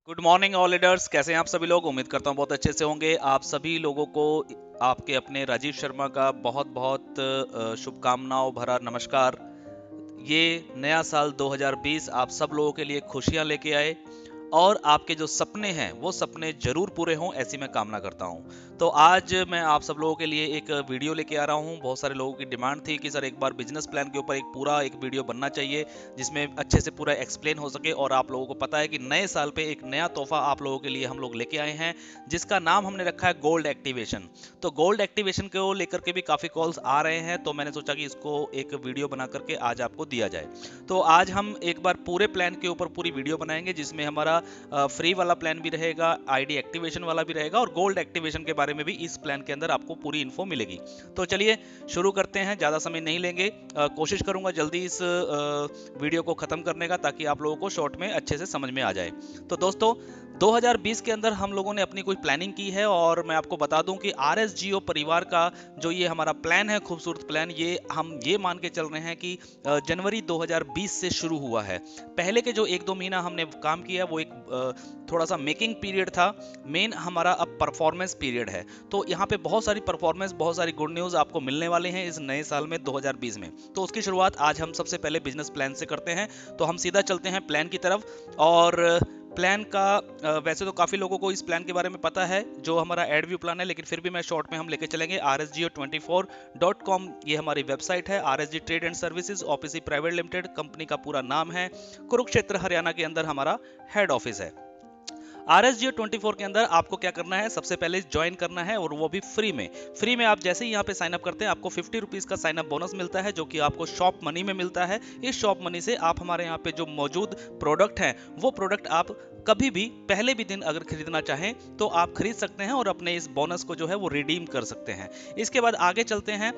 Good morning all leaders, कैसे हैं आप सभी लोग। उम्मीद करता हूँ बहुत अच्छे से होंगे। आप सभी लोगों को आपके अपने राजीव शर्मा का बहुत बहुत शुभकामनाओं भरा नमस्कार। ये नया साल 2020 आप सब लोगों के लिए खुशियां लेके आए और आपके जो सपने हैं वो सपने जरूर पूरे हों, ऐसी मैं कामना करता हूं। तो आज मैं आप सब लोगों के लिए एक वीडियो लेके आ रहा हूं। बहुत सारे लोगों की डिमांड थी कि सर एक बार बिजनेस प्लान के ऊपर एक पूरा एक वीडियो बनना चाहिए जिसमें अच्छे से पूरा एक्सप्लेन हो सके। और आप लोगों को पता है कि नए साल पे एक नया तोहफा आप लोगों के लिए हम लोग लेके आए हैं जिसका नाम हमने रखा है गोल्ड एक्टिवेशन। तो गोल्ड एक्टिवेशन को लेकर के भी काफी कॉल्स आ रहे हैं, तो मैंने सोचा कि इसको एक वीडियो बना करके आज आपको दिया जाए। तो आज हम एक बार पूरे प्लान के ऊपर पूरी वीडियो बनाएंगे जिसमें हमारा फ्री वाला प्लान भी रहेगा, आईडी एक्टिवेशन वाला भी रहेगा और गोल्ड एक्टिवेशन के बारे में भी इस प्लान के अंदर आपको पूरी इन्फो मिलेगी। तो चलिए शुरू करते हैं, ज़्यादा समय नहीं लेंगे। कोशिश करूंगा जल्दी इस वीडियो को ख़त्म करने का ताकि आप लोगों को शॉर्ट में अच्छे से समझ में आ जाए। तो दोस्तों 2020 के अंदर हम लोगों ने अपनी कोई प्लानिंग की है और मैं आपको बता दूं कि आरएसजीओ परिवार का जो ये हमारा प्लान है, खूबसूरत प्लान, ये हम ये मान के चल रहे हैं कि जनवरी 2020 से शुरू हुआ है। पहले के जो एक दो महीना हमने काम किया वो एक थोड़ा सा मेकिंग पीरियड था। मेन हमारा अब परफॉर्मेंस पीरियड है। तो यहाँ पे बहुत सारी परफॉर्मेंस, बहुत सारी गुड न्यूज़ आपको मिलने वाले हैं इस नए साल में 2020 में। तो उसकी शुरुआत आज हम सबसे पहले बिजनेस प्लान से करते हैं। तो हम सीधा चलते हैं प्लान की तरफ। और प्लान का वैसे तो काफ़ी लोगों को इस प्लान के बारे में पता है जो हमारा एड व्यू प्लान है, लेकिन फिर भी मैं शॉर्ट में हम लेके चलेंगे। rsgo24.com ये हमारी वेबसाइट है। RSG trade and services OPC private limited company का पूरा नाम है। कुरुक्षेत्र हरियाणा के अंदर हमारा हेड ऑफिस है। RSGO24 के अंदर आपको क्या करना है, सबसे पहले ज्वाइन करना है और वो भी फ्री में। फ्री में आप जैसे ही यहाँ पे साइन अप करते हैं आपको 50 रुपीज़ का साइन अप बोनस मिलता है जो कि आपको शॉप मनी में मिलता है। इस शॉप मनी से आप हमारे यहाँ पे जो मौजूद प्रोडक्ट हैं वो प्रोडक्ट आप कभी भी पहले भी दिन अगर खरीदना चाहें तो आप खरीद सकते हैं और अपने इस बोनस को जो है वो रिडीम कर सकते हैं। इसके बाद आगे चलते हैं।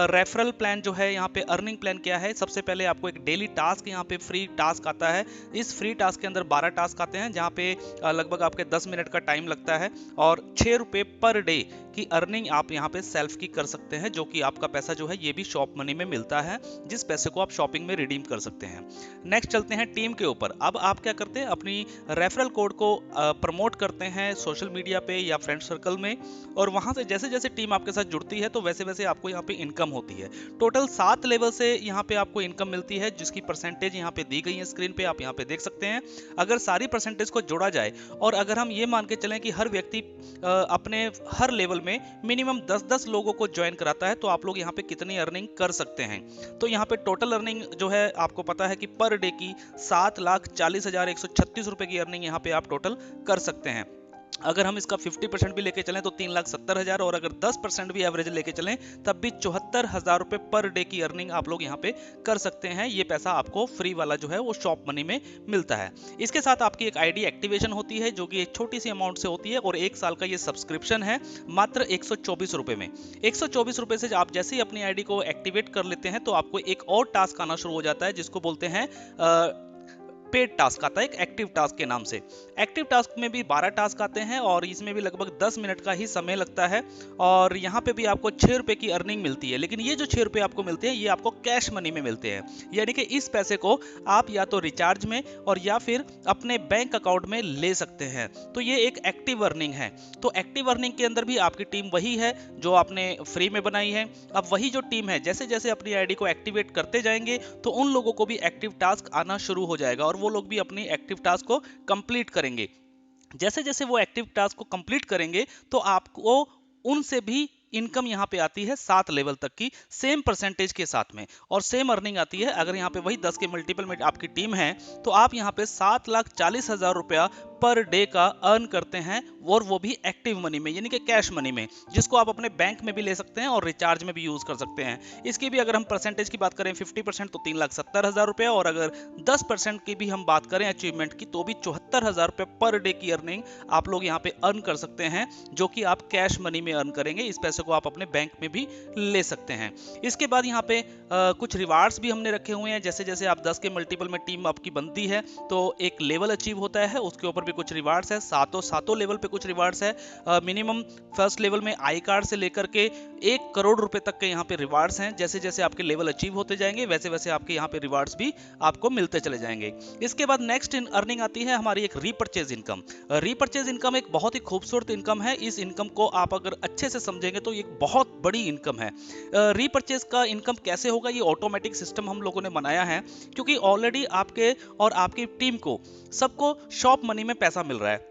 रेफरल प्लान जो है, यहाँ पे अर्निंग प्लान क्या है। सबसे पहले आपको एक डेली टास्क यहाँ पे फ्री टास्क आता है। इस फ्री टास्क के अंदर 12 टास्क आते हैं जहाँ पे लगभग आपके 10 मिनट का टाइम लगता है और 6 रुपये पर डे की अर्निंग आप यहाँ पे सेल्फ की कर सकते हैं, जो कि आपका पैसा जो है ये भी शॉप मनी में मिलता है, जिस पैसे को आप शॉपिंग में रिडीम कर सकते हैं। नेक्स्ट चलते हैं टीम के ऊपर। अब आप क्या करते हैं, अपनी रेफरल कोड को प्रमोट करते हैं सोशल मीडिया पे या फ्रेंड सर्कल में, और वहां से जैसे जैसे टीम आपके साथ जुड़ती है तो वैसे वैसे आपको यहाँ पे इनकम होती है। टोटल 7 लेवल से यहाँ पे आपको इनकम मिलती है जिसकी परसेंटेज यहाँ पे दी गई है स्क्रीन पे, आप यहाँ पे देख सकते हैं। अगर सारी परसेंटेज को जोड़ा जाए और अगर हम ये मान के चलें कि हर व्यक्ति अपने हर लेवल में मिनिमम 10-10 लोगों को ज्वाइन कराता है तो आप लोग यहाँ पे कितनी अर्निंग कर सकते हैं। तो यहाँ पे टोटल अर्निंग जो है आपको पता है कि पर डे की 7,40,136 रुपए की अर्निंग यहाँ पे आप टोटल कर सकते हैं। अगर हम इसका 50% भी लेके चलें तो 3,70,000, और अगर 10% भी एवरेज लेके चलें तब भी 74,000 रुपए पर डे की अर्निंग आप लोग यहाँ पे कर सकते हैं। ये पैसा आपको फ्री वाला जो है वो शॉप मनी में मिलता है। इसके साथ आपकी एक आईडी एक्टिवेशन होती है जो कि एक छोटी सी अमाउंट से होती है और 1 साल का ये सब्सक्रिप्शन है मात्र 124 रुपए में। 124 रुपए से आप जैसे ही अपनी आईडी को एक्टिवेट कर लेते हैं तो आपको एक और टास्क आना शुरू हो जाता है जिसको बोलते हैं पेड टास्क आता है, एक एक्टिव टास्क के नाम से। एक्टिव टास्क में भी 12 टास्क आते हैं और इसमें भी लगभग 10 मिनट का ही समय लगता है और यहाँ पे भी आपको 6 रुपए की अर्निंग मिलती है। लेकिन ये जो 6 रुपए आपको मिलते हैं ये आपको कैश मनी में मिलते हैं, यानी कि इस पैसे को आप या तो रिचार्ज में और या फिर अपने बैंक अकाउंट में ले सकते हैं। तो ये एक एक्टिव अर्निंग है। तो एक्टिव अर्निंग के अंदर भी आपकी टीम वही है जो आपने फ्री में बनाई है। अब वही जो टीम है जैसे जैसे अपनी आईडी को एक्टिवेट करते जाएंगे तो उन लोगों को भी एक्टिव टास्क आना शुरू हो जाएगा और वो लोग भी अपनी एक्टिव टास्क को कंप्लीट करेंगे। जैसे जैसे वो एक्टिव टास्क को कंप्लीट करेंगे तो आपको उनसे भी इनकम यहाँ पे आती है 7 लेवल तक की सेम परसेंटेज के साथ में, और सेम अर्निंग आती है। अगर यहाँ पे वही 10 के मल्टीपल में आपकी टीम है तो आप यहाँ पे 7,40,000 रुपया पर डे का अर्न करते हैं, और वो भी एक्टिव मनी में यानी कि कैश मनी में, जिसको आप अपने बैंक में भी ले सकते हैं और रिचार्ज में भी यूज कर सकते हैं। इसकी भी अगर हम परसेंटेज की बात करें 50% तो 3,70,000 रुपया, और अगर 10% की भी हम बात करें अचीवमेंट की तो भी 74,000 रुपये पर डे की अर्निंग आप लोग यहाँ पे अर्न कर सकते हैं, जो कि आप कैश मनी में अर्न करेंगे। इस पैसे को आप अपने बैंक में भी ले सकते हैं। इसके बाद यहाँ पे कुछ रिवार्ड्स भी हमने रखे हुए हैं। जैसे जैसे आप 10 के मल्टीपल में टीम आपकी बनती है तो एक लेवल अचीव होता है, उसके ऊपर भी कुछ रिवार्ड्स है, सातों लेवल पे कुछ रिवार्ड्स है। मिनिमम फर्स्ट लेवल में आई कार्ड से लेकर के 1 करोड़ रुपए तक के यहाँ पे रिवार्ड्स हैं। जैसे जैसे आपके लेवल अचीव होते जाएंगे वैसे वैसे आपके यहाँ पे रिवार्ड्स भी आपको मिलते चले जाएंगे। इसके बाद नेक्स्ट अर्निंग आती है हमारी एक रीपर्चेज इनकम। रीपर्चेज इनकम एक बहुत ही खूबसूरत इनकम है। इस इनकम को आप अगर अच्छे से समझेंगे तो एक बहुत बड़ी इनकम है। रीपर्चेज का इनकम कैसे होगा, ये ऑटोमेटिक सिस्टम हम लोगों ने बनाया है, क्योंकि ऑलरेडी आपके और आपकी टीम को सबको शॉप मनी में पैसा मिल रहा है।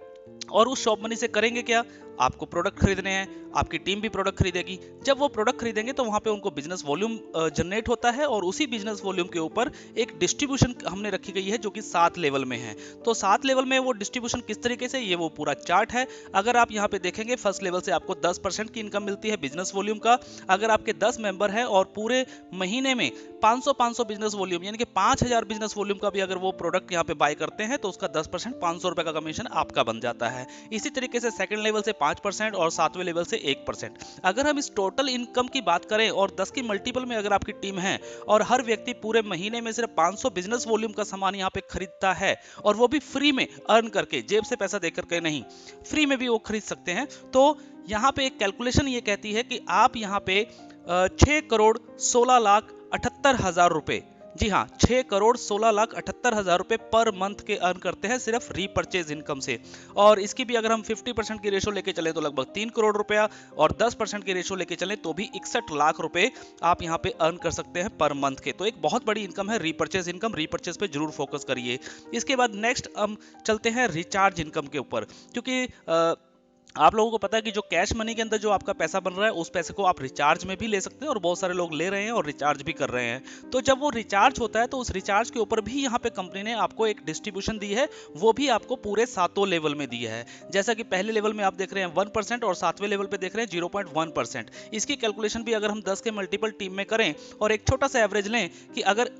और उस शॉप मनी से करेंगे क्या, आपको प्रोडक्ट खरीदने हैं, आपकी टीम भी प्रोडक्ट खरीदेगी। जब वो प्रोडक्ट खरीदेंगे तो वहां पे उनको बिजनेस वॉल्यूम जनरेट होता है, और उसी बिजनेस वॉल्यूम के ऊपर एक डिस्ट्रीब्यूशन हमने रखी गई है जो कि 7 लेवल में है। तो 7 लेवल में वो डिस्ट्रीब्यूशन किस तरीके से, ये वो पूरा चार्ट है। अगर आप यहाँ पे देखेंगे फर्स्ट लेवल से आपको 10% की इनकम मिलती है बिजनेस वॉल्यूम का। अगर आपके 10 मेंबर हैं और पूरे महीने में 500 बिजनेस वॉल्यूम यानी कि 5000 बिजनेस वॉल्यूम का भी अगर वो प्रोडक्ट यहाँ पे बाय करते हैं तो उसका 10% 500 रुपए का कमीशन आपका बन जाता है। इसी तरीके से सेकंड लेवल से 5% और 7वें लेवल से 1%। अगर हम इस टोटल इनकम की बात करें और 10 की मल्टीपल में अगर आपकी टीम है और हर व्यक्ति पूरे महीने में सिर्फ 500 बिजनेस वॉल्यूम का सामान यहाँ पे खरीदता है, और वो भी फ्री में अर्न करके, जेब से पैसा देकर के नहीं, फ्री में भी वो खरीद सकते हैं, तो यहाँ पे एक कैलकुलेशन ये कहती है कि आप यहाँ पे 6,16,78,000 रुपए, जी हाँ 6,16,78,000 रुपए पर मंथ के अर्न करते हैं सिर्फ रीपर्चेज इनकम से। और इसकी भी अगर हम 50% की रेशो लेके चले तो लगभग 3 करोड़ रुपया, और 10% की रेशो लेके चले तो भी 61 लाख रुपए आप यहाँ पे अर्न कर सकते हैं पर मंथ के। तो एक बहुत बड़ी इनकम है रीपर्चेज इनकम। रीपर्चेज पे जरूर फोकस करिए। इसके बाद नेक्स्ट हम चलते हैं रिचार्ज इनकम के ऊपर, क्योंकि आप लोगों को पता है कि जो कैश मनी के अंदर जो आपका पैसा बन रहा है उस पैसे को आप रिचार्ज में भी ले सकते हैं, और बहुत सारे लोग ले रहे हैं और रिचार्ज भी कर रहे हैं। तो जब वो रिचार्ज होता है तो उस रिचार्ज के ऊपर भी यहाँ पे कंपनी ने आपको एक डिस्ट्रीब्यूशन दी है, वो भी आपको पूरे 7 लेवल में दी है। जैसा कि पहले लेवल में आप देख रहे हैं 1% और 7वें लेवल पे देख रहे हैं 0.1%। इसकी कैलकुलेशन भी अगर हम 10 के मल्टीपल टीम में करें और एक छोटा सा एवरेज लें कि अगर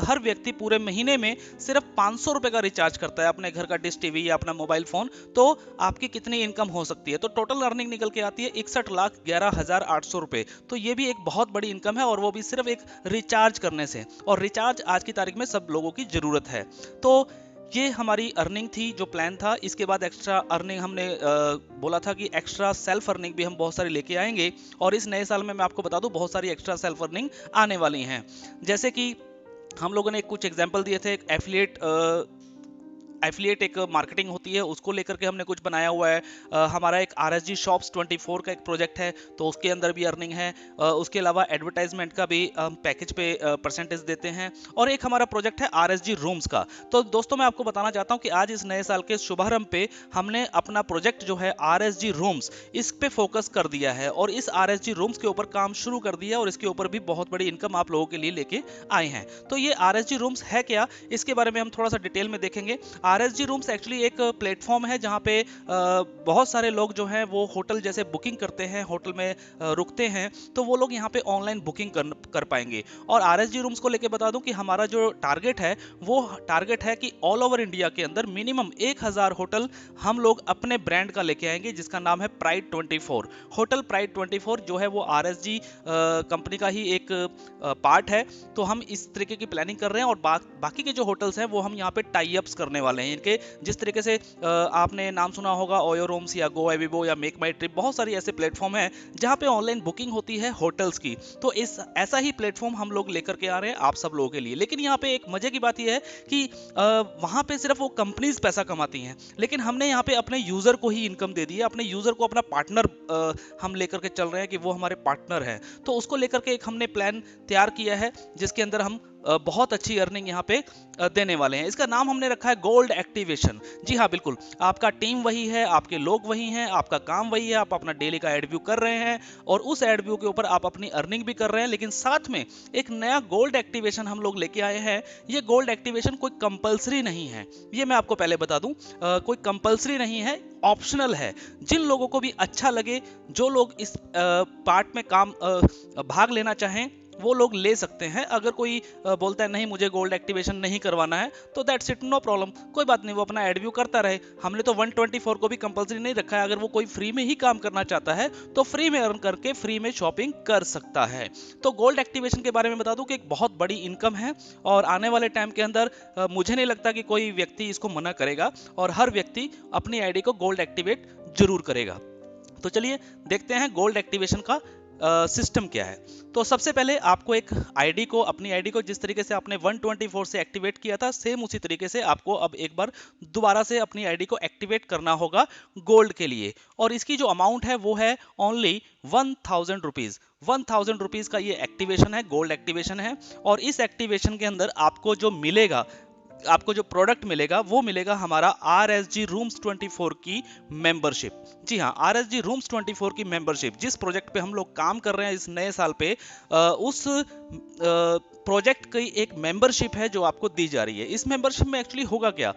हर व्यक्ति पूरे महीने में सिर्फ 500 रुपए का रिचार्ज करता है अपने घर का डिश टीवी या अपना मोबाइल फोन, तो आपकी कितनी इनकम हो सकती है। तो टोटल अर्निंग निकल के आती है 61,11,800 रुपए। तो ये भी एक बहुत बड़ी इनकम है, और वो भी सिर्फ एक रिचार्ज करने से, और रिचार्ज आज की तारीख में सब लोगों की जरूरत है। तो ये हमारी अर्निंग थी, जो प्लान था। इसके बाद एक्स्ट्रा अर्निंग हमने बोला था कि एक्स्ट्रा सेल्फ अर्निंग भी हम बहुत सारी लेके आएंगे, और इस नए साल में मैं आपको बता दूं बहुत सारी एक्स्ट्रा सेल्फ अर्निंग आने वाली हैं। जैसे कि हम लोगों ने कुछ एग्जाम्पल दिए थे, एफिलिएट एक मार्केटिंग होती है, उसको लेकर के हमने कुछ बनाया हुआ है। हमारा एक RSG शॉप्स 24 का एक प्रोजेक्ट है, तो उसके अंदर भी अर्निंग है। उसके अलावा एडवर्टाइजमेंट का भी हम पैकेज पे परसेंटेज देते हैं। और एक हमारा प्रोजेक्ट है RSG रूम्स का। तो दोस्तों मैं आपको बताना चाहता हूं कि आज इस नए साल के शुभारंभ पे हमने अपना प्रोजेक्ट जो है RSG रूम्स, इस पे फोकस कर दिया है, और इस RSG रूम्स के ऊपर काम शुरू कर दिया, और इसके ऊपर भी बहुत बड़ी इनकम आप लोगों के लिए लेके आए हैं। तो ये RSG रूम्स है क्या, इसके बारे में हम थोड़ा सा डिटेल में देखेंगे। RSG रूम्स एक्चुअली एक प्लेटफॉर्म है जहां पे बहुत सारे लोग जो हैं वो होटल जैसे बुकिंग करते हैं, होटल में रुकते हैं, तो वो लोग यहाँ पे ऑनलाइन बुकिंग कर पाएंगे। और RSG रूम्स को लेके बता दूं कि हमारा जो टारगेट है वो टारगेट है कि ऑल ओवर इंडिया के अंदर मिनिमम 1000 होटल हम लोग अपने ब्रांड का लेके आएंगे, जिसका नाम है प्राइड 24। होटल प्राइड 24 जो है वो RSG कंपनी का ही एक पार्ट है। तो हम इस तरीके की प्लानिंग कर रहे हैं, और बाकी के जो होटल्स हैं वो हम यहाँ पे टाई अप्स करने वाले हैं इनके। जिस तरीके से आपने नाम सुना होगा ओयो रूम्स या गो एविबो या मेक माई ट्रिप, बहुत सारी ऐसे प्लेटफॉर्म हैं जहां पे ऑनलाइन बुकिंग होती है होटल्स की। तो ऐसा ही प्लेटफॉर्म हम लोग लेकर के आ रहे हैं आप सब लोगों के लिए। लेकिन यहाँ पे एक मजे की बात यह है कि वहां पे सिर्फ वो कंपनीज पैसा कमाती हैं, लेकिन हमने यहाँ पे अपने यूजर को ही इनकम दे दी है। अपने यूजर को अपना पार्टनर हम लेकर के चल रहे हैं कि वो हमारे पार्टनर है। तो उसको लेकर के एक हमने प्लान तैयार किया है, जिसके अंदर हम बहुत अच्छी अर्निंग यहाँ पे देने वाले हैं। इसका नाम हमने रखा है गोल्ड एक्टिवेशन। जी हाँ बिल्कुल, आपका टीम वही है, आपके लोग वही हैं, आपका काम वही है, आप अपना डेली का एड व्यू कर रहे हैं, और उस एड व्यू के ऊपर आप अपनी अर्निंग भी कर रहे हैं। लेकिन साथ में एक नया गोल्ड एक्टिवेशन हम लोग लेके आए हैं। ये गोल्ड एक्टिवेशन कोई कंपलसरी नहीं है, ये मैं आपको पहले बता दूं। कोई कंपलसरी नहीं है, ऑप्शनल है। जिन लोगों को भी अच्छा लगे, जो लोग इस पार्ट में काम भाग लेना चाहें, वो लोग ले सकते हैं। अगर कोई बोलता है नहीं मुझे गोल्ड एक्टिवेशन नहीं करवाना है तो दैट्स इट, नो प्रॉब्लम, कोई बात नहीं, वो अपना एड व्यू करता रहे। हमने तो 124 को भी कंपलसरी नहीं रखा है। अगर वो कोई फ्री में ही काम करना चाहता है तो फ्री में अर्न करके फ्री में शॉपिंग कर सकता है। तो गोल्ड एक्टिवेशन के बारे में बता दूं कि एक बहुत बड़ी इनकम है और आने वाले टाइम के अंदर मुझे नहीं लगता कि कोई व्यक्ति इसको मना करेगा और हर व्यक्ति अपनी आईडी को गोल्ड एक्टिवेट जरूर करेगा। तो चलिए देखते हैं गोल्ड एक्टिवेशन का सिस्टम क्या है। तो सबसे पहले आपको एक आईडी को, अपनी आईडी को जिस तरीके से आपने 124 से एक्टिवेट किया था सेम उसी तरीके से आपको अब एक बार दोबारा से अपनी आईडी को एक्टिवेट करना होगा गोल्ड के लिए। और इसकी जो अमाउंट है वो है ओनली 1000 रुपीज। 1000 रुपीज का ये एक्टिवेशन है, गोल्ड एक्टिवेशन है। और इस एक्टिवेशन के अंदर आपको जो मिलेगा, आपको जो प्रोडक्ट मिलेगा वो मिलेगा हमारा RSG रूम्स 24 की मेंबरशिप। जी हाँ, RSG रूम्स 24 की मेंबरशिप। जिस प्रोजेक्ट पे हम लोग काम कर रहे हैं इस नए साल पे, उस प्रोजेक्ट की एक मेंबरशिप है जो आपको दी जा रही है। इस मेंबरशिप में एक्चुअली होगा क्या,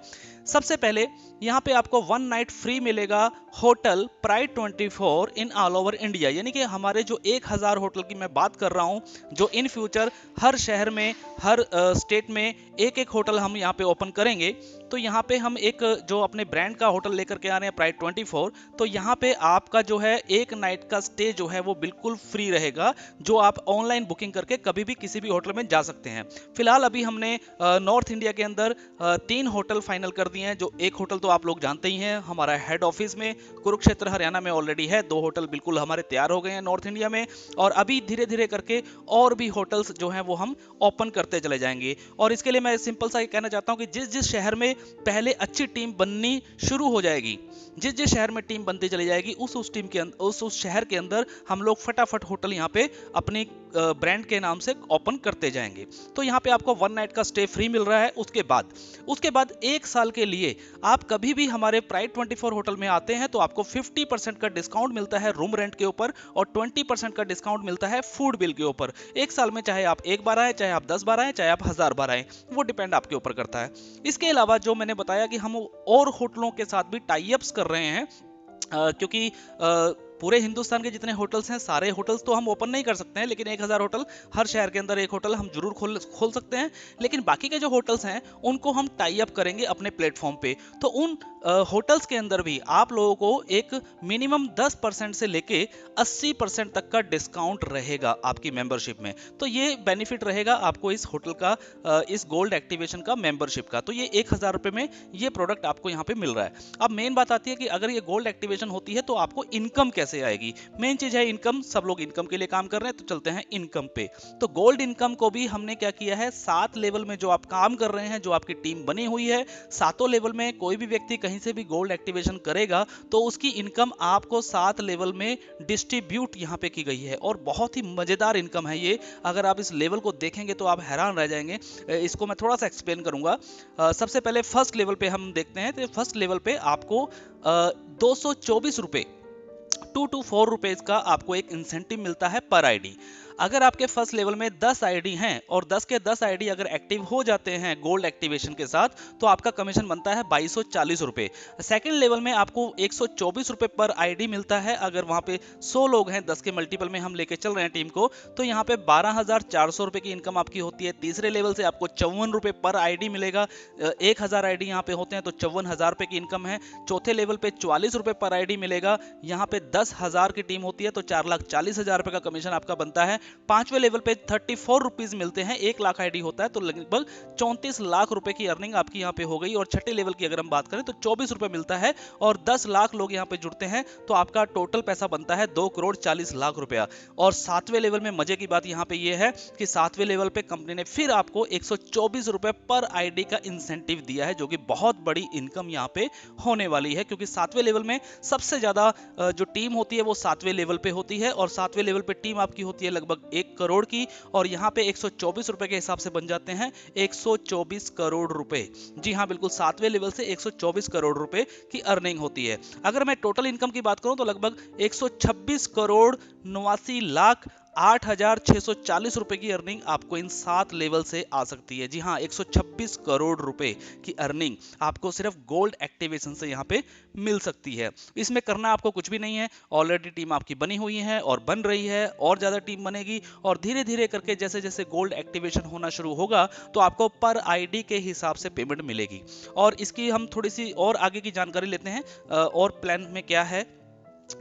सबसे पहले यहाँ पे आपको 1 नाइट फ्री मिलेगा hotel pride 24 in all over India. यानी कि हमारे जो 1000 होटल की मैं बात कर रहा हूँ, जो इन फ्यूचर हर शहर में, हर स्टेट में एक एक होटल हम यहाँ पे ओपन करेंगे। तो यहाँ पे हम एक जो अपने ब्रांड का होटल लेकर के आ रहे हैं प्राइड 24, तो यहाँ पे आपका जो है एक नाइट का स्टे जो है वो बिल्कुल फ्री रहेगा, जो आप ऑनलाइन बुकिंग करके कभी भी किसी भी होटल में जा सकते हैं। फिलहाल अभी हमने नॉर्थ इंडिया के अंदर 3 होटल फाइनल कर दिए हैं। जो एक होटल तो आप लोग जानते ही हैं, हमारा हेड ऑफिस में कुरुक्षेत्र हरियाणा में ऑलरेडी है। 2 होटल बिल्कुल हमारे तैयार हो गए हैं नॉर्थ इंडिया में, और अभी धीरे धीरे करके और भी होटल्स जो हैं वो हम ओपन करते चले जाएंगे। और इसके लिए मैं सिंपल सा कहना चाहता हूं कि जिस जिस शहर में पहले अच्छी टीम बननी शुरू हो जाएगी, जिस जिस शहर में टीम बनती चली जाएगी, उस टीम के अंदर, उस शहर के अंदर हम लोग फटाफट होटल यहाँ पे अपनी ब्रांड के नाम से ओपन करते जाएंगे। तो यहाँ पे आपको 1 नाइट का स्टे फ्री मिल रहा है। उसके बाद 1 साल के लिए आप कभी भी हमारे प्राइड 24 होटल में आते हैं तो आपको 50% का डिस्काउंट मिलता है रूम रेंट के ऊपर और 20% का डिस्काउंट मिलता है फूड बिल के ऊपर। 1 साल में चाहे आप 1 बार आए, चाहे आप 10 बार आए, चाहे आप 1000 बार आए, वो डिपेंड आपके ऊपर करता है। इसके अलावा जो मैंने बताया कि हम और होटलों के साथ भी टाई अप्स कर रहे हैं, क्योंकि पूरे हिंदुस्तान के जितने होटल्स हैं सारे होटल्स तो हम ओपन नहीं कर सकते हैं, लेकिन 1000 होटल, हर शहर के अंदर एक होटल हम जरूर खोल सकते हैं। लेकिन बाकी के जो होटल्स हैं उनको हम टाई अप करेंगे अपने प्लेटफॉर्म पे। तो उन होटल्स के अंदर भी आप लोगों को एक मिनिमम 10% से लेके 80% तक का डिस्काउंट रहेगा आपकी मेंबरशिप में। तो ये बेनिफिट रहेगा आपको इस होटल का, इस गोल्ड एक्टिवेशन का, मेंबरशिप का। तो ये 1000 रुपए में ये प्रोडक्ट आपको यहाँ पे मिल रहा है। अब मेन बात आती है कि अगर ये गोल्ड एक्टिवेशन होती है तो आपको इनकम कैसे आएगी। मेन चीज है इनकम। सब लोग इनकम के लिए काम कर रहे हैं, तो चलते हैं इनकम पे। तो गोल्ड इनकम को भी हमने क्या किया है, 7 लेवल में जो आप काम कर रहे हैं, जो आपकी टीम बनी हुई है, 7 लेवल में कोई भी व्यक्ति कहीं से भी गोल्ड एक्टिवेशन करेगा तो उसकी इनकम आपको 7 लेवल में डिस्ट्रीब्यूट यहाँ पे की गई है। और बहुत ही मजेदार इनकम है ये। अगर आप इस लेवल को देखेंगे तो आप हैरान रह जाएंगे। इसको मैं थोड़ा सा एक्सप्लेन करूंगा। सबसे पहले फर्स्ट लेवल पे हम देखते हैं। तो फर्स्ट लेवल पे आपको 224 रुपए, 224 रुपीज का आपको एक इंसेंटिव मिलता है पर आईडी। अगर आपके फर्स्ट लेवल में 10 आईडी हैं और 10 के 10 आईडी अगर एक्टिव हो जाते हैं गोल्ड एक्टिवेशन के साथ, तो आपका कमीशन बनता है 2240 रुपए। सेकंड लेवल में आपको 124 रुपए पर आईडी मिलता है। अगर वहां पे 100 लोग हैं, 10 के मल्टीपल में हम लेके चल रहे हैं टीम को, तो यहाँ पे 12400 रुपए की इनकम आपकी होती है। तीसरे लेवल से आपको 54 रुपए पर आईडी मिलेगा। 1000 आईडी यहाँ पे होते हैं तो 54,000 रुपए की इनकम है। चौथे लेवल पे 44 रुपए पर आईडी मिलेगा। यहाँ पे 10,000 की टीम होती है तो 4,40,000 रुपए का कमीशन आपका बनता है। 5वें लेवल पे 34 रुपीज मिलते हैं। 1 लाख आईडी होता है तो लगभग 34 लाख रुपए की अर्निंग आपकी यहाँ पे हो गई। और छठे लेवल की अगर हम बात करें तो 24 रुपए मिलता है और 10 लाख लोग यहाँ पे जुड़ते हैं तो आपका टोटल पैसा बनता है 2 करोड़ 40 लाख रुपया। और 7वें लेवल में मजे की बात यहाँ पे ये है कि 7वें लेवल पे कंपनी ने फिर आपको 124 रुपए पर आईडी का इंसेंटिव दिया है, जो कि बहुत बड़ी इनकम यहाँ पे होने वाली है। क्योंकि 7वें लेवल में सबसे ज्यादा जो टीम होती है वो 7वें लेवल पे होती है और 7वें लेवल पे टीम आपकी होती है लगभग 1 करोड़ की। और यहाँ पे 124 रुपए के हिसाब से बन जाते हैं 124 करोड़ रुपए। जी हाँ, बिल्कुल 7वें लेवल से 124 करोड़ रुपए की अर्निंग होती है। अगर मैं टोटल इनकम की बात करूं तो लगभग 126 करोड़ 89 लाख 8,640 रुपए की अर्निंग आपको इन 7 लेवल से आ सकती है। जी हाँ, 126 करोड़ रुपए की अर्निंग आपको सिर्फ गोल्ड एक्टिवेशन से यहाँ पे मिल सकती है। इसमें करना आपको कुछ भी नहीं है, ऑलरेडी टीम आपकी बनी हुई है और बन रही है, और ज्यादा टीम बनेगी, और धीरे धीरे करके जैसे जैसे गोल्ड एक्टिवेशन होना शुरू होगा तो आपको पर आईडी के हिसाब से पेमेंट मिलेगी। और इसकी हम थोड़ी सी और आगे की जानकारी लेते हैं और प्लान में क्या है।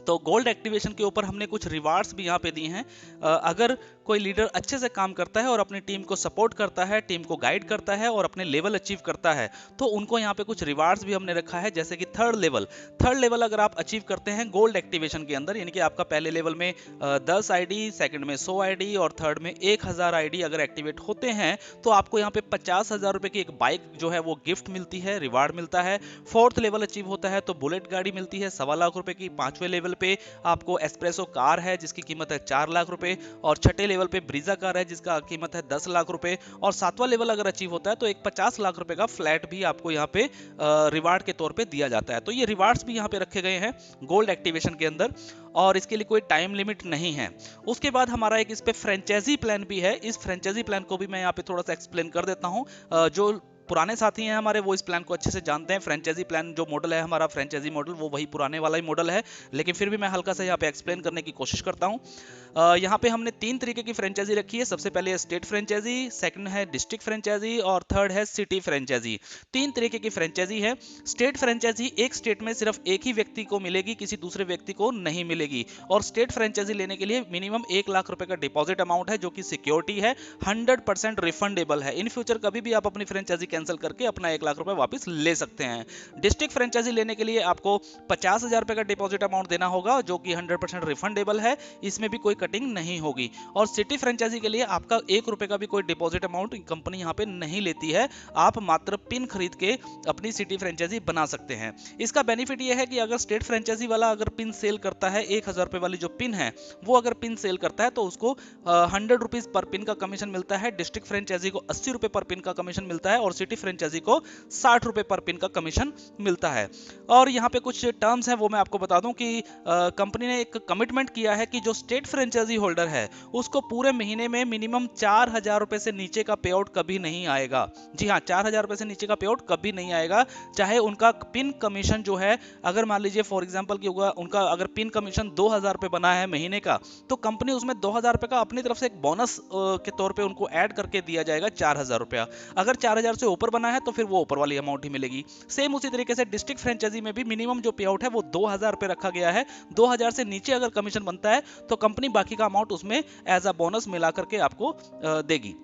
तो गोल्ड एक्टिवेशन के ऊपर हमने कुछ रिवार्ड्स भी यहाँ पे दिए हैं। अगर कोई लीडर अच्छे से काम करता है और अपनी टीम को सपोर्ट करता है, टीम को गाइड करता है और अपने लेवल अचीव करता है, तो उनको यहाँ पे कुछ रिवार्ड्स भी हमने रखा है। जैसे कि थर्ड लेवल अगर आप अचीव करते हैं गोल्ड एक्टिवेशन के अंदर, यानी कि आपका पहले लेवल में 10 आईडी, सेकंड में 100 आईडी और थर्ड में 1000 आईडी अगर एक्टिवेट होते हैं, तो आपको यहाँ पे 50,000 रुपए की एक बाइक जो है वो गिफ्ट मिलती है, रिवार्ड मिलता है। फोर्थ लेवल अचीव होता है तो बुलेट गाड़ी मिलती है 1.25 लाख रुपए की। 5वें लेवल पे आपको एस्प्रेसो कार है जिसकी कीमत है 4 लाख रुपए, और छठे लेवल पे ब्रीजा कार है जिसका कीमत है 10 लाख रुपए, और 7वां लेवल अगर अचीव होता है तो एक 50 लाख रुपए का फ्लैट भी आपको यहाँ पे रिवार्ड के तौर पे दिया जाता है। तो ये रिवार्ड्स भी यहाँ पे रखे गए हैं गोल्ड एक्टिवेशन के अंदर, और इसके लिए कोई टाइम लिमिट नहीं है। उसके बाद हमारा एक इस पे फ्रेंचाइजी प्लान भी है। इस फ्रेंचाइजी प्लान को भी मैं यहाँ पे थोड़ा सा एक्सप्लेन कर देता हूँ। जो पुराने साथी हैं हमारे वो इस प्लान को अच्छे से जानते हैं। फ्रेंचाइजी प्लान जो मॉडल है हमारा, फ्रेंचाइजी मॉडल, वो वही पुराने वाला ही मॉडल है, लेकिन फिर भी मैं हल्का सा यहाँ पे एक्सप्लेन करने की कोशिश करता हूँ। यहाँ पे हमने 3 तरीके की फ्रेंचाइजी रखी है। सबसे पहले है स्टेट फ्रेंचाइजी, सेकंड है डिस्ट्रिक्ट फ्रेंचाइजी और थर्ड है सिटी फ्रेंचाइजी। 3 तरीके की फ्रेंचाइजी है। स्टेट फ्रेंचाइजी एक स्टेट में सिर्फ एक ही व्यक्ति को मिलेगी, किसी दूसरे व्यक्ति को नहीं मिलेगी। और स्टेट फ्रेंचाइजी लेने के लिए मिनिमम 1 लाख रुपए का डिपॉजिट अमाउंट है जो कि सिक्योरिटी है, 100% रिफंडेबल है। इन फ्यूचर कभी भी आप अपनी फ्रेंचाइजी कैंसिल करके अपना 1 लाख रुपए वापस ले सकते हैं। डिस्ट्रिक्ट फ्रेंचाइजी लेने के लिए आपको 50,000 रुपए का डिपॉजिट अमाउंट देना होगा जो कि 100% रिफंडेबल है, इसमें भी कोई कटिंग नहीं होगी। और सिटी फ्रेंचाइजी के लिए आपका 1 रुपए का भी कोई डिपॉजिट अमाउंट कंपनी यहाँ पे नहीं लेती है। आप मात्र पिन खरीद के अपनी सिटी फ्रेंचाइजी बना सकते हैं। इसका बेनिफिट यह है कि अगर स्टेट फ्रेंचाइजी वाला अगर पिन सेल करता है, 1000 रुपए वाली जो पिन है वो अगर पिन सेल करता है तो उसको 100 रुपीज पर पिन का कमीशन मिलता है। डिस्ट्रिक्ट फ्रेंचाइजी को 80 रुपए पर पिन का कमीशन मिलता है और सिटी फ्रेंचाइजी को 60 रुपए पर पिन का कमीशन मिलता है। और यहाँ पे कुछ टर्म्स हैं वो मैं आपको बता दूं कि कंपनी ने एक कमिटमेंट किया है कि जो स्टेट फ्रेंचाइजी होल्डर है उसको पूरे महीने में मिनिमम 4000 रुपए से नीचे का पे आउट कभी नहीं आएगा। जी हाँ, 4000 रुपए से नीचे का पे आउट कभी नहीं आएगा, चाहे उनका पिन कमीशन जो है, अगर मान लीजिए फॉर एग्जांपल कि उनका अगर पिन कमीशन 2000 रुपए बना है महीने का, तो कंपनी उसमें 2000 रुपए का अपनी तरफ से एक बोनस के तौर पे उनको ऐड करके दिया जाएगा 4000 रुपया। अगर 4000 से ऊपर बना है तो फिर वो ऊपर वाली अमाउंट ही मिलेगी। सेम उसी तरीके से डिस्ट्रिक्ट फ्रेंचाइजी में भी मिनिमम जो पे आउट है वो 2000 रुपए रखा गया है। 2000 से नीचे अगर कमीशन बनता है तो कंपनी बाकी का अमाउंट उसमें एज अ बोनस मिला करके आपको देगी।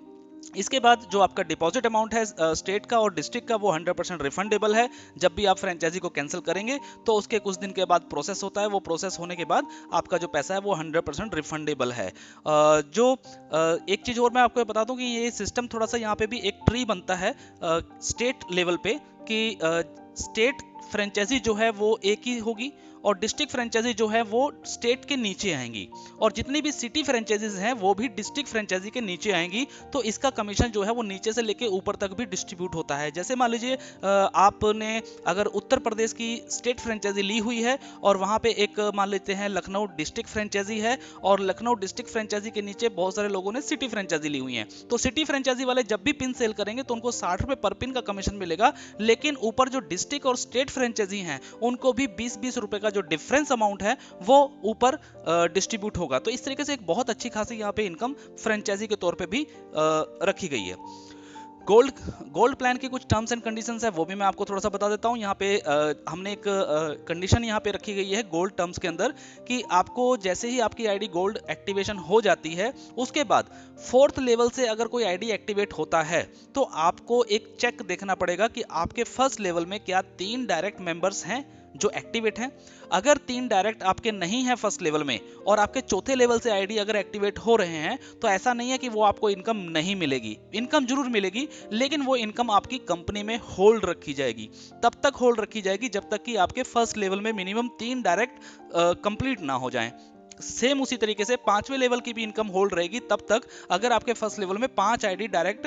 इसके बाद जो आपका डिपॉजिट अमाउंट है स्टेट का और डिस्ट्रिक्ट का वो 100% रिफंडेबल है। जब भी आप फ्रेंचाइजी को कैंसिल करेंगे तो उसके कुछ दिन के बाद प्रोसेस होता है, वो प्रोसेस होने के बाद आपका जो पैसा है वो 100% रिफंडेबल है। एक चीज़ और मैं आपको बता दूं कि ये सिस्टम थोड़ा सा यहाँ पे भी एक ट्री बनता है स्टेट लेवल पे कि स्टेट फ्रेंचाइजी जो है वो एक ही होगी और डिस्ट्रिक्ट फ्रेंचाइजी जो है वो स्टेट के नीचे आएंगी, और जितनी भी सिटी फ्रेंचाइजीज हैं वो भी डिस्ट्रिक्ट फ्रेंचाइजी के नीचे आएंगी। तो इसका कमीशन जो है वो नीचे से लेके ऊपर तक भी डिस्ट्रीब्यूट होता है। जैसे मान लीजिए आपने अगर उत्तर प्रदेश की स्टेट फ्रेंचाइजी ली हुई है और वहां पे एक मान लेते हैं लखनऊ डिस्ट्रिक्ट फ्रेंचाइजी है, और लखनऊ डिस्ट्रिक्ट फ्रेंचाइजी के नीचे बहुत सारे लोगों ने सिटी फ्रेंचाइजी ली हुई है, तो सिटी फ्रेंचाइजी वाले जब भी पिन सेल करेंगे तो उनको 60 रुपए पर पिन का कमीशन मिलेगा। लेकिन ऊपर जो डिस्ट्रिक्ट और स्टेट फ्रेंचाइजी हैं उनको भी 20-20 रुपए का जो डिफरेंस अमाउंट है वो ऊपर डिस्ट्रीब्यूट होगा। तो इस तरीके से एक बहुत अच्छी खासी यहाँ पे इनकम फ्रेंचाइजी के तौर पे भी रखी गई है। गोल्ड प्लान की कुछ टर्म्स एंड कंडीशंस है वो भी मैं आपको थोड़ा सा बता देता हूँ। यहाँ पे हमने एक कंडीशन यहाँ पे रखी गई है गोल्ड टर्म्स के अंदर कि आपको जैसे ही आपकी आईडी गोल्ड एक्टिवेशन हो जाती है उसके बाद 4th लेवल से अगर कोई आईडी एक्टिवेट होता है तो आपको एक चेक देखना पड़ेगा कि आपके फर्स्ट लेवल में क्या 3 डायरेक्ट मेंबर्स हैं जो एक्टिवेट हैं। अगर 3 डायरेक्ट आपके नहीं है फर्स्ट लेवल में और आपके चौथे लेवल से आईडी अगर एक्टिवेट हो रहे हैं तो ऐसा नहीं है कि वो आपको इनकम नहीं मिलेगी, इनकम जरूर मिलेगी, लेकिन वो इनकम आपकी कंपनी में होल्ड रखी जाएगी। तब तक होल्ड रखी जाएगी जब तक कि आपके फर्स्ट लेवल में मिनिमम 3 डायरेक्ट कंप्लीट ना हो जाएं। सेम उसी तरीके से 5वें लेवल की भी इनकम होल्ड रहेगी तब तक अगर आपके फर्स्ट लेवल में 5 आईडी डायरेक्ट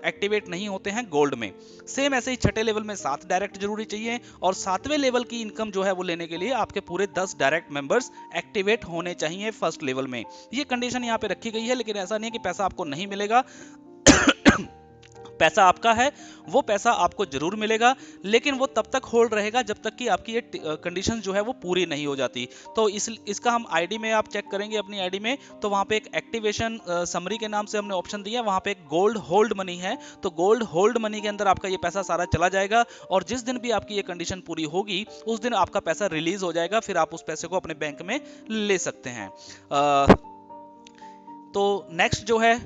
एक्टिवेट नहीं होते हैं गोल्ड में। सेम ऐसे ही छठे लेवल में 7 डायरेक्ट जरूरी चाहिए, और 7वें लेवल की इनकम जो है वो लेने के लिए आपके पूरे 10 डायरेक्ट मेंबर्स एक्टिवेट होने चाहिए फर्स्ट लेवल में। ये कंडीशन यहाँ पे रखी गई है, लेकिन ऐसा नहीं है कि पैसा आपको नहीं मिलेगा। पैसा आपका है, वो पैसा आपको जरूर मिलेगा, लेकिन वो तब तक होल्ड रहेगा जब तक कि आपकी ये कंडीशन जो है वो पूरी नहीं हो जाती। तो इसका हम आईडी में आप चेक करेंगे अपनी आईडी में, तो वहां पे एक एक्टिवेशन समरी के नाम से हमने ऑप्शन दिया है, वहां पे एक गोल्ड होल्ड मनी है। तो गोल्ड होल्ड मनी के अंदर आपका ये पैसा सारा चला जाएगा, और जिस दिन भी आपकी ये कंडीशन पूरी होगी उस दिन आपका पैसा रिलीज हो जाएगा, फिर आप उस पैसे को अपने बैंक में ले सकते हैं। तो नेक्स्ट जो है,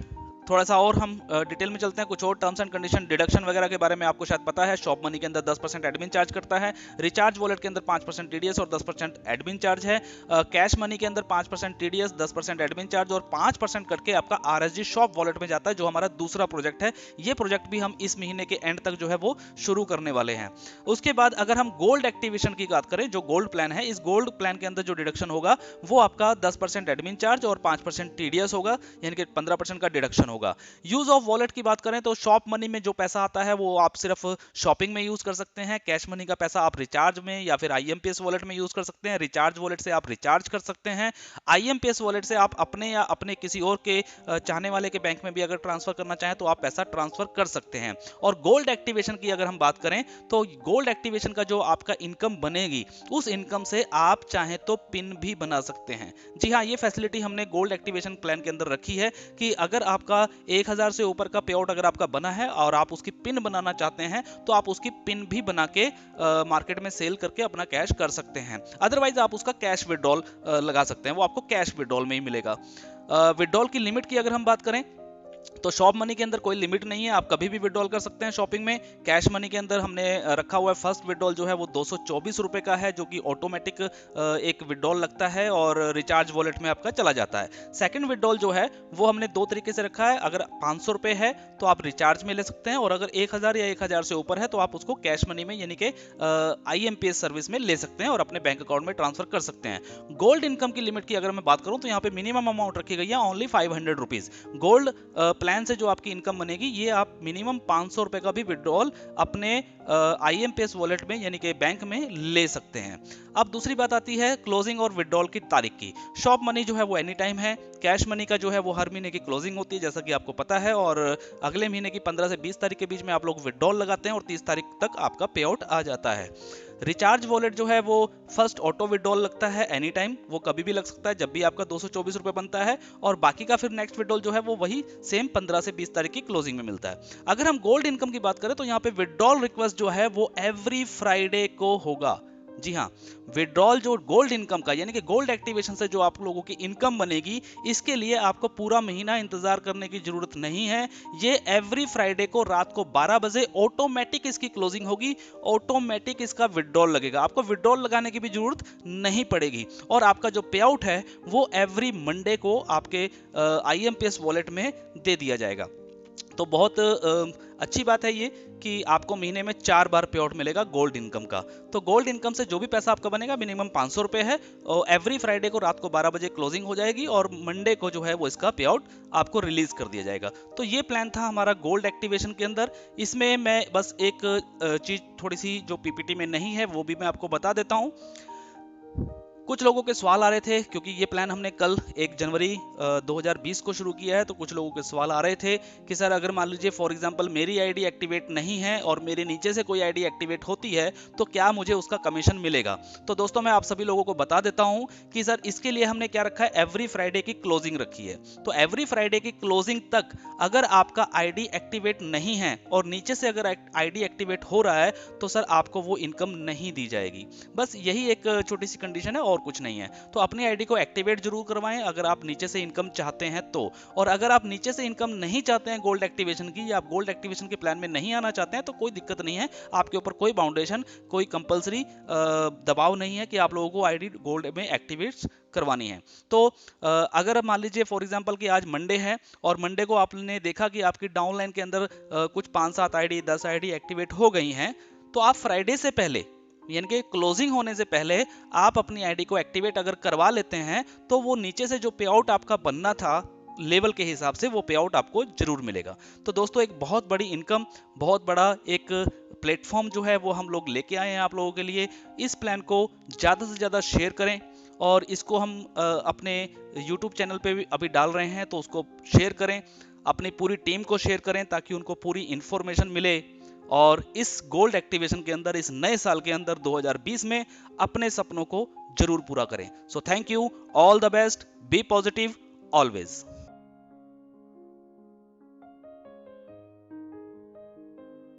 थोड़ा सा और हम डिटेल में चलते हैं। कुछ और टर्म्स एंड कंडीशन, डिडक्शन वगैरह के बारे में आपको शायद पता है। शॉप मनी के अंदर 10% एडमिन चार्ज करता है, रिचार्ज वॉलेट के अंदर 5% टीडीएस और 10% एडमिन चार्ज है, कैश मनी के अंदर 5% टीडीएस, 10% एडमिन चार्ज और 5% करके आपका आरएसजी शॉप वॉलेट में जाता है, जो हमारा दूसरा प्रोजेक्ट है। ये प्रोजेक्ट भी हम इस महीने के एंड तक जो है वो शुरू करने वाले हैं। उसके बाद अगर हम गोल्ड एक्टिवेशन की बात करें, जो गोल्ड प्लान है, इस गोल्ड प्लान के अंदर जो डिडक्शन होगा वो आपका 10% एडमिन चार्ज और 5% टीडीएस होगा, यानी कि 15% का डिडक्शन होगा। यूज ऑफ वॉलेट की बात करें तो शॉप मनी में जो पैसा आता है वो आप सिर्फ शॉपिंग में यूज कर सकते हैं। कैश मनी का पैसा आप रिचार्ज में या फिर आईएमपीएस वॉलेट में यूज कर सकते हैं। रिचार्ज वॉलेट से आप रिचार्ज कर सकते हैं। आईएमपीएस वॉलेट से आप अपने या अपने किसी और के चाहने वाले के बैंक में भी अगर ट्रांसफर करना चाहें तो आप पैसा ट्रांसफर कर सकते हैं। और गोल्ड एक्टिवेशन की अगर हम बात करें तो गोल्ड एक्टिवेशन का जो आपका इनकम बनेगी, उस इनकम से आप चाहें तो पिन भी बना सकते हैं। जी हाँ, ये फैसिलिटी हमने गोल्ड एक्टिवेशन प्लान के अंदर रखी है कि अगर आपका 1000 से ऊपर का पे आउट अगर आपका बना है और आप उसकी पिन बनाना चाहते हैं तो आप उसकी पिन भी बना के मार्केट में सेल करके अपना कैश कर सकते हैं। अदरवाइज आप उसका कैश विड्रॉल लगा सकते हैं, वो आपको कैश विड्रॉल में ही मिलेगा। विड्रॉल की लिमिट की अगर हम बात करें तो शॉप मनी के अंदर कोई लिमिट नहीं है, आप कभी भी विड्रॉल कर सकते हैं शॉपिंग में। कैश मनी के अंदर हमने रखा हुआ है फर्स्ट विड्रॉल जो है वो 224 रुपए का है, जो कि ऑटोमेटिक एक विड्रॉल लगता है और रिचार्ज वॉलेट में आपका चला जाता है। सेकंड विड्रॉल जो है वो हमने दो तरीके से रखा है, अगर 500 रुपए है तो आप रिचार्ज में ले सकते हैं, और अगर 1000 या 1000 से ऊपर है तो आप उसको कैश मनी में यानी कि आईएमपीएस सर्विस में ले सकते हैं और अपने बैंक अकाउंट में ट्रांसफर कर सकते हैं। गोल्ड इनकम की लिमिट की अगर मैं बात करूं तो यहाँ पे मिनिमम अमाउंट रखी गई है ओनली 500 रुपीज। गोल्ड प्लान से जो आपकी इनकम बनेगी ये आप मिनिमम 500 रुपए का भी विड्रॉल अपने आईएमपीएस वॉलेट में यानी कि बैंक में ले सकते हैं। अब दूसरी बात आती है क्लोजिंग और विड्रॉल की तारीख की। शॉप मनी जो है वो एनी टाइम है, कैश मनी का जो है वो हर महीने की क्लोजिंग होती है जैसा कि आपको पता है, और अगले महीने की 15 से 20 तारीख के बीच में आप लोग विड्रॉल लगाते हैं और 30 तारीख तक आपका पे आउट आ जाता है। रिचार्ज वॉलेट जो है वो फर्स्ट ऑटो विड्रॉल लगता है एनी टाइम, वो कभी भी लग सकता है जब भी आपका 224 रुपए बनता है, और बाकी का फिर नेक्स्ट विड्रॉल जो है वो वही सेम 15 से 20 तारीख की क्लोजिंग में मिलता है। अगर हम गोल्ड इनकम की बात करें तो यहाँ पे विड्रॉल रिक्वेस्ट जो है वो एवरी फ्राइडे को होगा। जी हाँ, विड्रॉल जो गोल्ड इनकम का यानी कि गोल्ड एक्टिवेशन से जो आप लोगों की इनकम बनेगी, इसके लिए आपको पूरा महीना इंतजार करने की जरूरत नहीं है। ये एवरी फ्राइडे को रात को 12 बजे ऑटोमेटिक इसकी क्लोजिंग होगी, ऑटोमेटिक इसका विड्रॉल लगेगा, आपको विड्रॉल लगाने की भी जरूरत नहीं पड़ेगी, और आपका जो पे आउट है वो एवरी मंडे को आपके आईएमपीएस वॉलेट में दे दिया जाएगा। तो बहुत अच्छी बात है ये कि आपको महीने में 4 बार पे आउट मिलेगा गोल्ड इनकम का। तो गोल्ड इनकम से जो भी पैसा आपका बनेगा मिनिमम 500 रुपए है, और एवरी फ्राइडे को रात को 12 बजे क्लोजिंग हो जाएगी और मंडे को जो है वो इसका पे आउट आपको रिलीज कर दिया जाएगा। तो ये प्लान था हमारा गोल्ड एक्टिवेशन के अंदर। इसमें मैं बस एक चीज थोड़ी सी जो पीपीटी में नहीं है वो भी मैं आपको बता देता हूँ। कुछ लोगों के सवाल आ रहे थे क्योंकि ये प्लान हमने कल 1 जनवरी 2020 को शुरू किया है, तो कुछ लोगों के सवाल आ रहे थे कि सर अगर मान लीजिए फॉर एग्जांपल मेरी आईडी एक्टिवेट नहीं है और मेरे नीचे से कोई आईडी एक्टिवेट होती है तो क्या मुझे उसका कमीशन मिलेगा। तो दोस्तों मैं आप सभी लोगों को बता देता हूं कि सर इसके लिए हमने क्या रखा है, एवरी फ्राइडे की क्लोजिंग रखी है। तो एवरी फ्राइडे की क्लोजिंग तक अगर आपका आईडी एक्टिवेट नहीं है और नीचे से अगर आईडी एक्टिवेट हो रहा है तो सर आपको वो इनकम नहीं दी जाएगी। बस यही एक छोटी सी कंडीशन है और कुछ नहीं है। तो अपनी आईडी को एक्टिवेट जरूर करवाएं अगर आप नीचे से इनकम चाहते हैं तो, और अगर आप नीचे से इनकम नहीं चाहते हैं गोल्ड एक्टिवेशन की, या आप गोल्ड एक्टिवेशन के प्लान में नहीं आना चाहते हैं तो कोई दिक्कत नहीं है, आपके ऊपर कोई बाउंडेशन कोई कंपलसरी दबाव नहीं है कि आप लोगों को आईडी गोल्ड में एक्टिवेट करवानी है। तो अगर मान लीजिए फॉर एग्जांपल कि आज मंडे है और मंडे को आपने देखा कि आपकी डाउनलाइन के अंदर कुछ 5-7 आईडी 10 आईडी एक्टिवेट हो गई हैं, तो आप फ्राइडे से पहले यानी कि क्लोजिंग होने से पहले आप अपनी आईडी को एक्टिवेट अगर करवा लेते हैं तो वो नीचे से जो पे आउट आपका बनना था लेवल के हिसाब से, वो पे आउट आपको जरूर मिलेगा। तो दोस्तों एक बहुत बड़ी इनकम, बहुत बड़ा एक प्लेटफॉर्म जो है वो हम लोग लेके आए हैं आप लोगों के लिए। इस प्लान को ज़्यादा से ज़्यादा शेयर करें, और इसको हम अपने YouTube चैनल पे भी अभी डाल रहे हैं, तो उसको शेयर करें, अपनी पूरी टीम को शेयर करें ताकि उनको पूरी इंफॉर्मेशन मिले, और इस गोल्ड एक्टिवेशन के अंदर, इस नए साल के अंदर 2020 में अपने सपनों को जरूर पूरा करें। So thank you, all the best, be positive always.